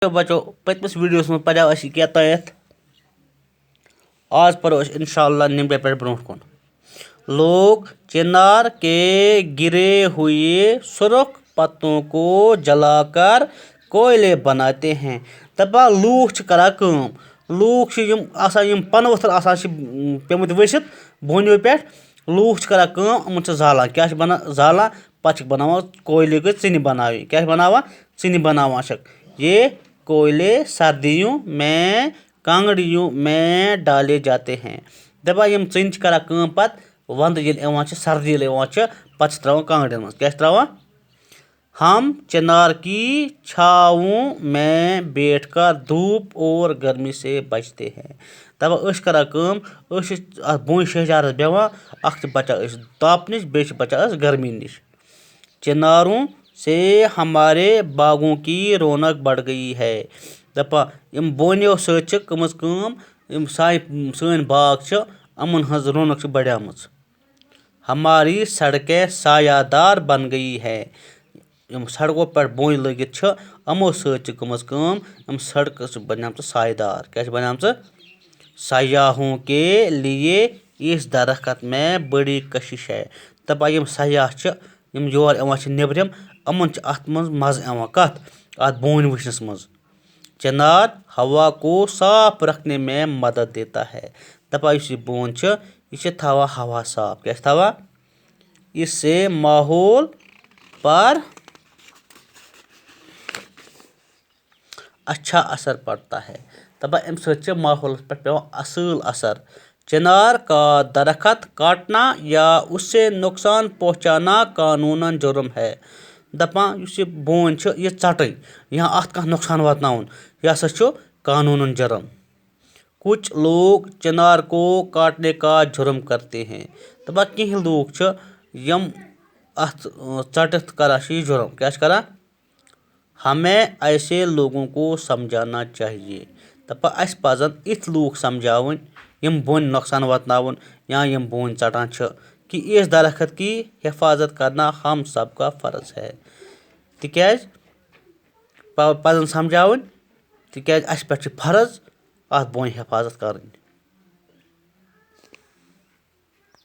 बचो पतमिस वीडियोस में पढ़ो अस क्या तयत आज पढ़ो इंशाअल्लाह निम्बे पे ब्रोह कुन। लोग चिनार के गिरे हुए सुर्ख पत्तों को जलाकर कोयले बनाते हैं। दपा लूख करा काम लूख पन वथर पेमुत वसित बोनियो पे लूख करा काम अमन जालान क्या जालान पत बनावा कोयले गई चिन बनावी क्या बनावा चिन बनावा ये कोयले सर्दियों में कांगड़ियों में डाले जाते हैं। दपा यम चिन करा काम पत वंद सर्दी पत त्रा कांगड़ियन मज क्या त्रा। हम चिनार की छावों में बैठकर धूप और गर्मी से बचते हैं। दपा करा काम बोन शहजारस बेवान अख बचा ताप नश बे बचा गर्मी नश। चिनारों से हमारे बागों की रौनक बढ़ गई है। दपा इम बोनियो सज कम सान बाग अमन हज रौनक बढ़ियामच। हमारी सड़कें सायादार बन गई है। इम सड़कों पर बोन लगित अमो सम सड़क बन सायदार क्या बन सयाहों के लिए इस दरख्त में बड़ी कशिश है। दपा यम सयाह योर नबरम अमन अत मज कत अत बोन वचनस मज। चिनार हवा को साफ रखने में मदद देता है। दपा इस बोन यह थवा हवा साफ क्या थवा इससे माहौल पर अच्छा असर पड़ता है। दपा अम माहौल पे असल असर। चिनार का दरख्त काटना या उससे नुकसान पहुंचाना कानूनन जुर्म है। दपा यह बोन यह चटन या अत कह नुकसान वातन यह हसा कानूनन जुर्म। कुछ लोग चिनार को काटने का जुर्म करते हैं। दपा कह लोग यम अत चटित करा जुर्म क्या करा। हमें ऐसे लोगों को समझाना चाहिए। दपा अस पजन इत लोग समझावन यम बोन नुकसान वातन या यम बोन चटान कि इस दरख्त की हिफाजत करना हम सब का फ़र्ज है। तिक्याज पजन समझावन तिक्याज अस पे फर्ज अत बोन हिफाजत करनी।